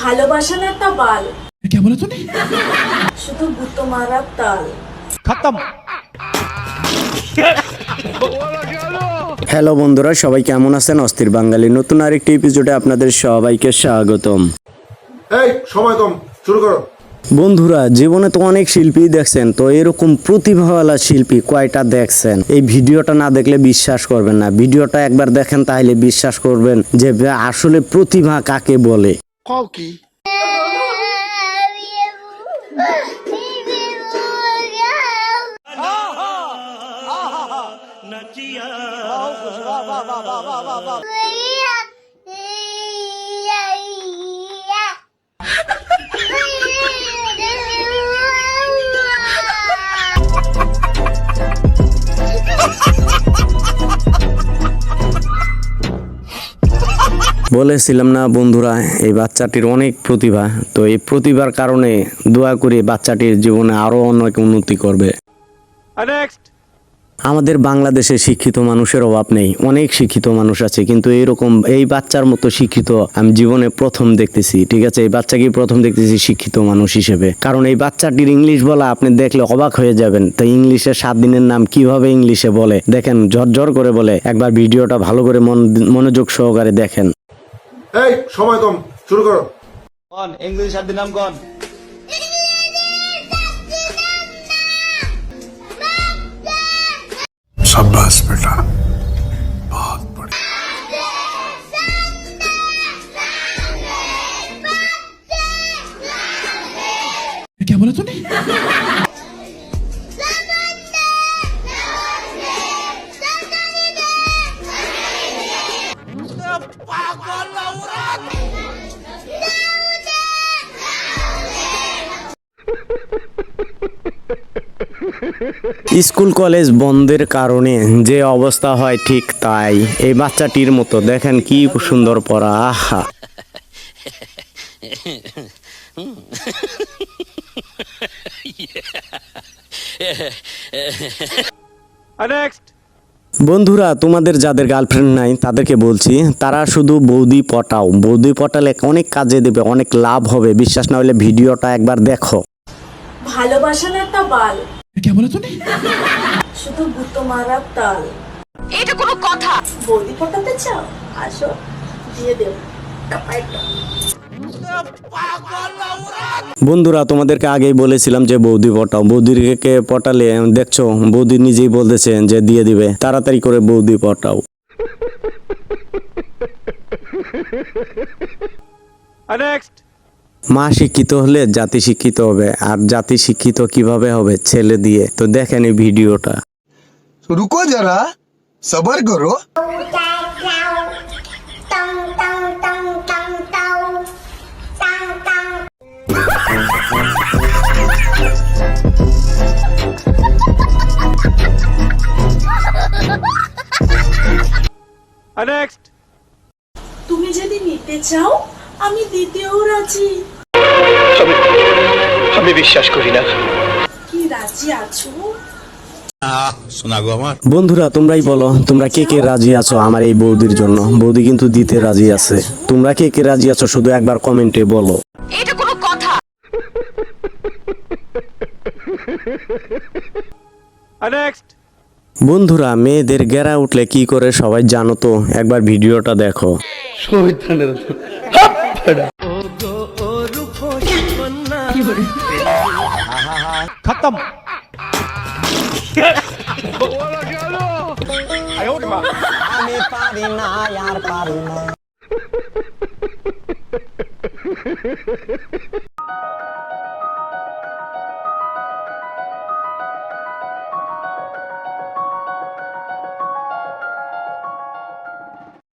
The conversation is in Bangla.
ভালোবাসার একটা বাল क्या बोला तूने? শুধু গুতো মারার তাল। खत्म। হ্যালো বন্ধুরা, সবাই কেমন আছেন? অস্থির বাঙালি নতুন আরেকটি এপিসোডে আপনাদের সবাইকে স্বাগতম। এই সময় কম, শুরু করো। বন্ধুরা, জীবনে তো অনেক শিল্পী দেখছেন, তো এরকম প্রতিভাওয়ালা শিল্পী কয়টা দেখছেন? এই ভিডিওটা না দেখলে বিশ্বাস করবেন না। ভিডিওটা একবার দেখেন, তাহলে বিশ্বাস করবেন যে আসলে প্রতিভা কাকে বলে। কি বলেছিলাম না বন্ধুরা, এই বাচ্চাটির অনেক প্রতিভা। তো এই প্রতিভার কারণে দোয়া করি বাচ্চাটির জীবনে আরো অনেক উন্নতি করবে। আমাদের বাংলাদেশে শিক্ষিত মানুষের অভাব নেই, অনেক শিক্ষিত মানুষ আছে, কিন্তু এইরকম এই বাচ্চার মতো শিক্ষিত আমি জীবনে প্রথম দেখতেছি। ঠিক আছে, এই বাচ্চাকে প্রথম দেখতেছি শিক্ষিত মানুষ হিসেবে। কারণ এই বাচ্চাটির ইংলিশ বলা আপনি দেখলে অবাক হয়ে যাবেন। তো ইংলিশে 7 দিনের নাম কিভাবে ইংলিশে বলে দেখেন, ঝরঝর করে বলে। একবার ভিডিওটা ভালো করে মনোযোগ সহকারে দেখেন। এই সময় কম, শুরু করো। कौन इंग्लिश शब्द नाम कौन शाबाश बेटा, बहुत बढ़िया। क्या बोला तूने? স্কুল কলেজ বন্ধের কারণে যে অবস্থা হয় ঠিক তাই এই বাচ্চাটির মতো। দেখেন কি সুন্দর পড়া, আহা। বন্ধুরা, তোমাদের যাদের গার্লফ্রেন্ড নাই তাদেরকে বলছি, তারা শুধু বৌদি পটাও। বৌদি পটালে অনেক কাজে দেবে, অনেক লাভ হবে। বিশ্বাস না হলে ভিডিওটা একবার দেখো। ভালোবাসার একটা বাল क्या बोला तूने? শুধু গুতো মারার তাল। এটা কোনো কথা? বৌদি পটাতে চাও? আসো, দিয়ে দেব টাপাইটা। বন্ধুরা, তোমাদেরকে আগেই বলেছিলাম যে বৌদি পটাও। বৌদিকে পটালে দেখছো বৌদি নিজেই বলতেছে যে দিয়ে দিবে। তাড়াতাড়ি করে বৌদি পটাও। মা শিক্ষিত হলে জাতি শিক্ষিত হবে, আর জাতি শিক্ষিত কিভাবে হবে? ছেলে দিয়ে। তো দেখেন এই ভিডিওটা। रुको जरा, सबर करो। তুমি যদি নিতে চাও আমি দিতেও রাজি। আমি বিশ্বাস করি না কি রাজি আছো? বন্ধুরা, তোমরাই বলো, তোমরা কে কে রাজি আছো আমার এই বৌদির জন্য? বৌদি কিন্তু দিতে রাজি আছে। তোমরা কে কে রাজি আছো শুধু একবার কমেন্টে বলো। এটা কোনো কথা? বন্ধুরা, মেয়েদের গেরা উঠলে কি করে সবাই জানো তো? একবার ভিডিওটা দেখো। खत्म। আমি পারি না, আর পারি না।